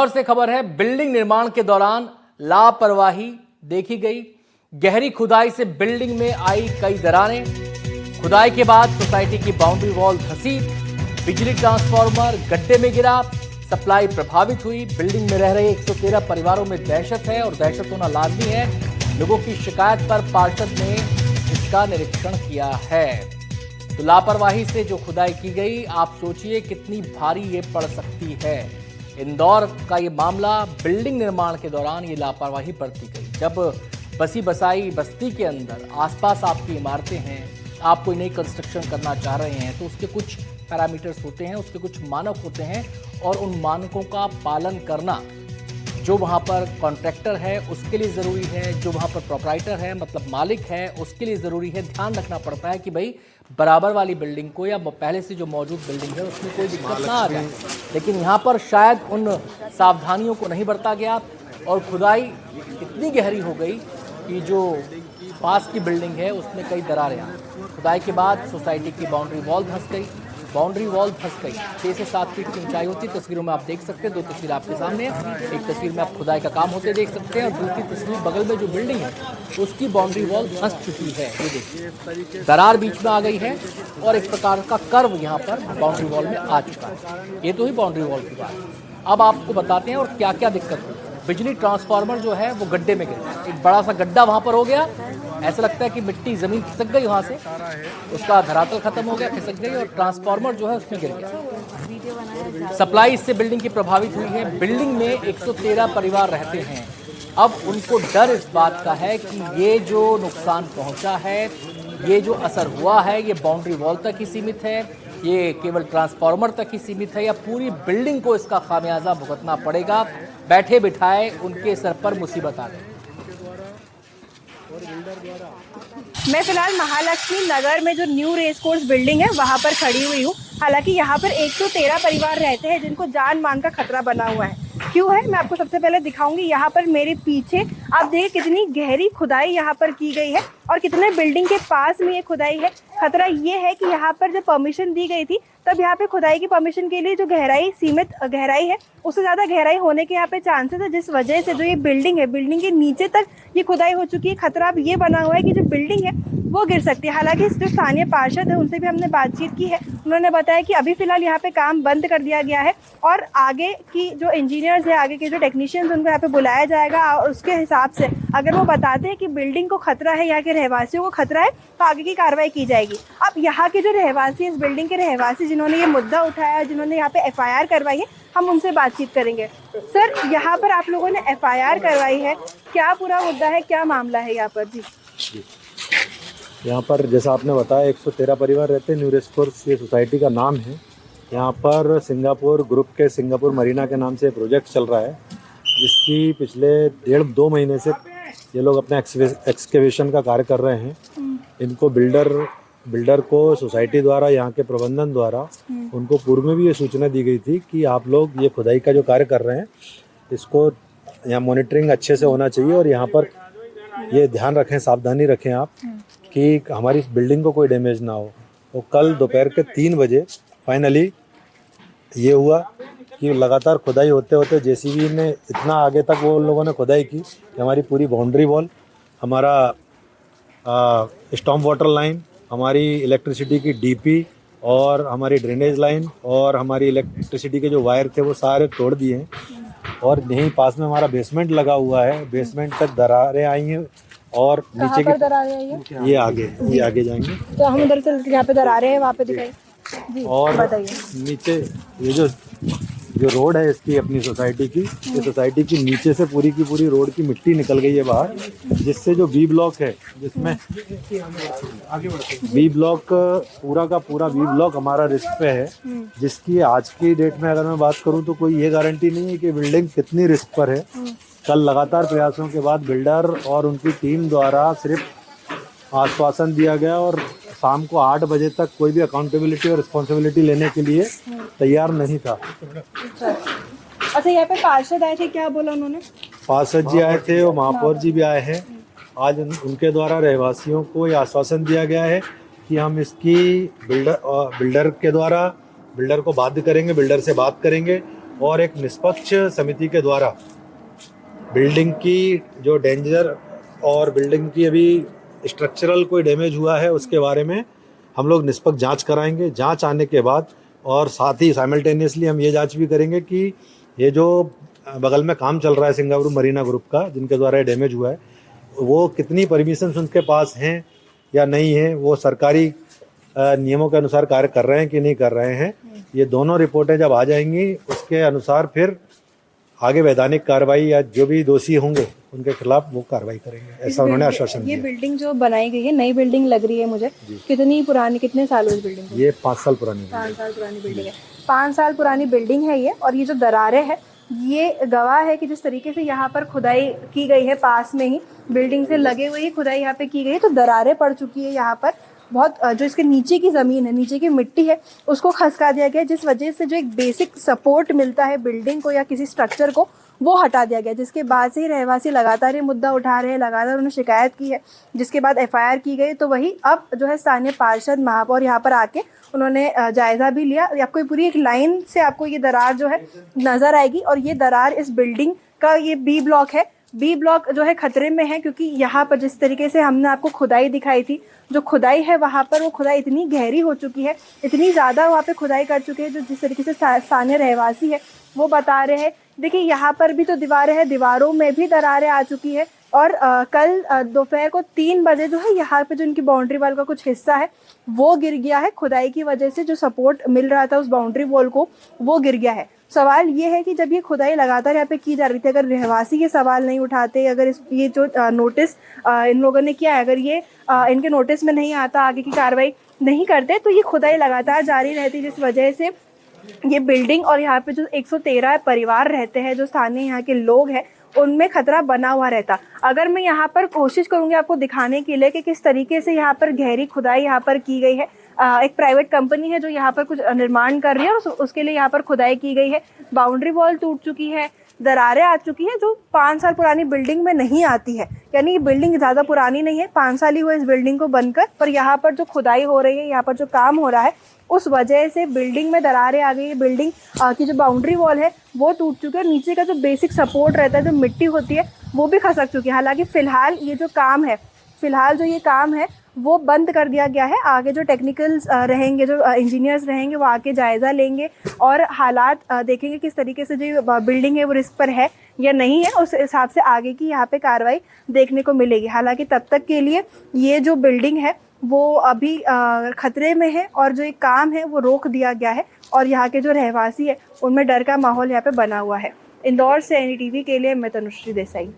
इंदौर से खबर है। बिल्डिंग निर्माण के दौरान लापरवाही देखी गई। गहरी खुदाई से बिल्डिंग में आई कई दरारें। खुदाई के बाद सोसाइटी की बाउंड्री वॉल धंसी, बिजली ट्रांसफार्मर गड्ढे में गिरा, सप्लाई प्रभावित हुई। बिल्डिंग में रह रहे 113 परिवारों में दहशत है और दहशत होना लाजमी है। लोगों की शिकायत पर पार्षद ने इसका निरीक्षण किया है। तो लापरवाही से जो खुदाई की गई, आप सोचिए कितनी भारी ये पड़ सकती है। इंदौर का ये मामला, बिल्डिंग निर्माण के दौरान ये लापरवाही बरती गई। जब बसी बसाई बस्ती के अंदर आसपास आपकी इमारतें हैं, आप कोई नई कंस्ट्रक्शन करना चाह रहे हैं, तो उसके कुछ पैरामीटर्स होते हैं, उसके कुछ मानक होते हैं और उन मानकों का पालन करना जो वहाँ पर कॉन्ट्रैक्टर है उसके लिए ज़रूरी है, जो वहाँ पर प्रोप्राइटर है मतलब मालिक है उसके लिए ज़रूरी है। ध्यान रखना पड़ता है कि भाई बराबर वाली बिल्डिंग को या पहले से जो मौजूद बिल्डिंग है उसमें कोई दिक्कत ना आ जाए। लेकिन यहाँ पर शायद उन सावधानियों को नहीं बरता गया और खुदाई इतनी गहरी हो गई कि जो पास की बिल्डिंग है उसमें कई दरारें आ गई। खुदाई के बाद सोसाइटी की बाउंड्री वॉल धंस गई। 6 से 7 फीट की ऊंचाई होती है। तस्वीरों में आप देख सकते हैं, 2 तस्वीर आपके सामने है। एक तस्वीर में आप खुदाई का काम होते देख सकते हैं और दूसरी तस्वीर बगल में जो बिल्डिंग है उसकी बाउंड्री वॉल धंस चुकी है। ये देखिए दरार बीच में आ गई है और एक प्रकार का कर्व यहाँ पर बाउंड्री वॉल में आ चुका है। ये तो ही बाउंड्री वॉल की बात। अब आपको बताते हैं और क्या क्या दिक्कत हुई। बिजली ट्रांसफार्मर जो है वो गड्ढे में गिरा, एक बड़ा सा गड्ढा वहाँ पर हो गया। ऐसा लगता है कि मिट्टी ज़मीन खिसक गई, वहाँ से उसका धरातल खत्म हो गया, खिसक गई और ट्रांसफार्मर जो है उसमें गिर गया। सप्लाई इससे बिल्डिंग की प्रभावित हुई है। बिल्डिंग में 113 परिवार रहते हैं। अब उनको डर इस बात का है कि ये जो नुकसान पहुंचा है, ये जो असर हुआ है, ये बाउंड्री वॉल तक ही सीमित है, ये केवल ट्रांसफार्मर तक ही सीमित है या पूरी बिल्डिंग को इसका खामियाजा भुगतना पड़ेगा। बैठे बिठाए उनके सर पर मुसीबत आ गई। मैं फिलहाल महालक्ष्मी नगर में जो न्यू रेस कोर्स बिल्डिंग है वहाँ पर खड़ी हुई हूँ। हालांकि यहाँ पर 113 परिवार रहते हैं जिनको जान मान का खतरा बना हुआ है। क्यों है, मैं आपको सबसे पहले दिखाऊंगी। यहाँ पर मेरे पीछे आप देखिए कितनी गहरी खुदाई यहाँ पर की गई है और कितने बिल्डिंग के पास में ये खुदाई है। खतरा ये है कि यहाँ पर जब परमिशन दी गई थी तब यहाँ पे खुदाई की परमिशन के लिए जो गहराई सीमित गहराई है उससे ज़्यादा गहराई होने के यहाँ पे चांसेस है, जिस वजह से जो ये बिल्डिंग है, बिल्डिंग के नीचे तक ये खुदाई हो चुकी है। खतरा अब ये बना हुआ है कि जो बिल्डिंग है वो गिर सकती है। हालांकि जो स्थानीय पार्षद है उनसे भी हमने बातचीत की है। उन्होंने बताया कि अभी फिलहाल यहाँ पे काम बंद कर दिया गया है और आगे की जो इंजीनियर्स है, आगे के जो टेक्नीशियंस, उनको यहाँ पे बुलाया जाएगा और उसके हिसाब से अगर वो बताते हैं कि बिल्डिंग को खतरा है, यहाँ के रहवासियों को खतरा है, तो आगे की कार्रवाई की जाएगी। अब यहाँ के जो रहवासी, इस बिल्डिंग के रहवासी जिन्होंने ये मुद्दा उठाया, जिन्होंने यहाँ पे FIR करवाई है, हम उनसे बातचीत करेंगे। सर, यहाँ पर आप लोगों ने FIR करवाई है, क्या पूरा मुद्दा है, क्या मामला है यहाँ पर? जी, यहाँ पर जैसा आपने बताया 113 परिवार रहते हैं। न्यू रेस कोर्स ये सोसाइटी का नाम है। यहाँ पर सिंगापुर ग्रुप के सिंगापुर मरीना के नाम से प्रोजेक्ट चल रहा है, जिसकी पिछले 1.5-2 महीने से ये लोग अपना एक्सकेवेशन का कार्य कर रहे हैं। इनको बिल्डर को सोसाइटी द्वारा, यहाँ के प्रबंधन द्वारा उनको पूर्व में भी ये सूचना दी गई थी कि आप लोग ये खुदाई का जो कार्य कर रहे हैं इसको यहाँ मॉनिटरिंग अच्छे से होना चाहिए और यहाँ पर ये ध्यान रखें, सावधानी रखें आप कि हमारी बिल्डिंग को कोई डैमेज ना हो। तो कल दोपहर के 3 बजे फाइनली ये हुआ कि लगातार खुदाई होते होते JCB ने इतना आगे तक वो लोगों ने खुदाई की कि हमारी पूरी बाउंड्री वॉल, हमारा स्टॉर्म वाटर लाइन, हमारी इलेक्ट्रिसिटी की DP और हमारी ड्रेनेज लाइन और हमारी इलेक्ट्रिसिटी के जो वायर थे वो सारे तोड़ दिए हैं। और यहीं पास में हमारा बेसमेंट लगा हुआ है, बेसमेंट तक दरारें आई हैं और नीचे की दरारें आई है? ये आगे जाएंगे तो हम उधर से यहाँ पे दरारें हैं, वहाँ पे दिखाई जी। और बताइए, नीचे ये जो रोड है इसकी, अपनी सोसाइटी की, ये सोसाइटी की नीचे से पूरी की पूरी रोड की मिट्टी निकल गई है बाहर, जिससे जो B ब्लॉक है, जिसमें B ब्लॉक पूरा का पूरा B ब्लॉक हमारा रिस्क पे है, जिसकी आज की डेट में अगर मैं बात करूं तो कोई ये गारंटी नहीं है कि बिल्डिंग कितनी रिस्क पर है। कल लगातार प्रयासों के बाद बिल्डर और उनकी टीम द्वारा सिर्फ आश्वासन दिया गया और शाम को 8 बजे तक कोई भी अकाउंटेबिलिटी और रिस्पॉन्सिबिलिटी लेने के लिए तैयार नहीं था। अच्छा, यहाँ पे पार्षद आए थे, क्या बोला उन्होंने? पार्षद जी आए थे और महापौर जी भी आए हैं। आज उनके द्वारा रहवासियों को ये आश्वासन दिया गया है कि हम इसकी बिल्डर के द्वारा बिल्डर को बाध्य करेंगे, बिल्डर से बात करेंगे और एक निष्पक्ष समिति के द्वारा बिल्डिंग की जो डेंजर और बिल्डिंग की अभी स्ट्रक्चरल कोई डैमेज हुआ है उसके बारे में हम लोग निष्पक्ष जांच कराएंगे। जांच आने के बाद और साथ ही साइमल्टेनियसली हम ये जांच भी करेंगे कि ये जो बगल में काम चल रहा है सिंगापुर मरीना ग्रुप का, जिनके द्वारा ये डैमेज हुआ है, वो कितनी परमिशंस उनके पास हैं या नहीं है, वो सरकारी नियमों के अनुसार कार्य कर रहे हैं कि नहीं कर रहे हैं। ये दोनों रिपोर्टें जब आ जाएंगी उसके अनुसार फिर आगे वैधानिक कार्रवाई या जो भी दोषी होंगे उनके खिलाफ वो कार्रवाई करेंगे, ऐसा उन्होंने आश्वासन ये दिया। बिल्डिंग जो बनाई गई है, नई बिल्डिंग लग रही है मुझे, कितनी पुरानी, कितने साल हुए इस बिल्डिंग को? ये 5 साल पुरानी है। 5 साल पुरानी बिल्डिंग है। 5 साल पुरानी बिल्डिंग है ये। और ये जो दरारें हैं ये गवाह है कि जिस तरीके से यहाँ पर खुदाई की गई है, पास में ही बिल्डिंग से लगे हुए ही खुदाई यहाँ पे की गई है, तो दरारें पड़ चुकी है यहाँ पर। बहुत जो इसके नीचे की ज़मीन है, नीचे की मिट्टी है, उसको खसका दिया गया, जिस वजह से जो एक बेसिक सपोर्ट मिलता है बिल्डिंग को या किसी स्ट्रक्चर को, वो हटा दिया गया। जिसके बाद से ही रहवासी लगातार ये मुद्दा उठा रहे हैं, लगातार उन्होंने शिकायत की है, जिसके बाद FIR की गई। तो वही अब जो है स्थानीय पार्षद महापौर यहाँ पर आके उन्होंने जायज़ा भी लिया। आपको ये पूरी एक लाइन से आपको ये दरार जो है नज़र आएगी। और ये दरार इस बिल्डिंग का ये B ब्लॉक है। B ब्लॉक जो है खतरे में है, क्योंकि यहाँ पर जिस तरीके से हमने आपको खुदाई दिखाई थी, जो खुदाई है वहाँ पर वो खुदाई इतनी गहरी हो चुकी है, इतनी ज़्यादा वहाँ पे खुदाई कर चुके हैं, जो जिस तरीके से स्थानीय रहवासी है वो बता रहे हैं। देखिए यहाँ पर भी तो दीवारें हैं, दीवारों में भी दरारें आ चुकी है। और कल दोपहर को 3 बजे जो है यहाँ पे जो इनकी बाउंड्री वॉल का कुछ हिस्सा है वो गिर गया है। खुदाई की वजह से जो सपोर्ट मिल रहा था उस बाउंड्री वॉल को, वो गिर गया है। सवाल ये है कि जब ये खुदाई लगातार यहाँ पे की जा रही थी, अगर रहवासी ये सवाल नहीं उठाते, अगर ये जो नोटिस इन लोगों ने किया है, अगर ये इनके नोटिस में नहीं आता, आगे की कार्रवाई नहीं करते, तो ये खुदाई लगातार जारी रहती, जिस वजह से ये बिल्डिंग और यहाँ पे जो 113 परिवार रहते हैं, जो स्थानीय यहाँ के लोग हैं, उनमें खतरा बना हुआ रहता। अगर मैं यहाँ पर कोशिश करूँगी आपको दिखाने के लिए कि किस तरीके से यहाँ पर गहरी खुदाई यहाँ पर की गई है। एक प्राइवेट कंपनी है जो यहाँ पर कुछ निर्माण कर रही है और उसके लिए यहाँ पर खुदाई की गई है। बाउंड्री वॉल टूट चुकी है, दरारें आ चुकी है, जो 5 साल पुरानी बिल्डिंग में नहीं आती है। यानी ये बिल्डिंग ज़्यादा पुरानी नहीं है, 5 साल ही हुए इस बिल्डिंग को बनकर, पर यहाँ पर जो खुदाई हो रही है, यहाँ पर जो काम हो रहा है, उस वजह से बिल्डिंग में दरारें आ गई है। बिल्डिंग की जो बाउंड्री वॉल है वो टूट चुकी है, और नीचे का जो बेसिक सपोर्ट रहता है, जो मिट्टी होती है, वो भी खसक चुकी है। हालांकि फ़िलहाल ये जो काम है, फ़िलहाल जो ये काम है वो बंद कर दिया गया है। आगे जो टेक्निकल्स रहेंगे, जो इंजीनियर्स रहेंगे, वो आके जायज़ा लेंगे और हालात देखेंगे किस तरीके से जो बिल्डिंग है वो रिस्क पर है या नहीं है। उस हिसाब से आगे की यहाँ पे कार्रवाई देखने को मिलेगी। हालांकि तब तक के लिए ये जो बिल्डिंग है वो अभी खतरे में है, और जो एक काम है वो रोक दिया गया है, और यहाँ के जो रहवासी है उनमें डर का माहौल यहाँ पे बना हुआ है। इंदौर से NDTV के लिए मैं तनुश्री देसाई।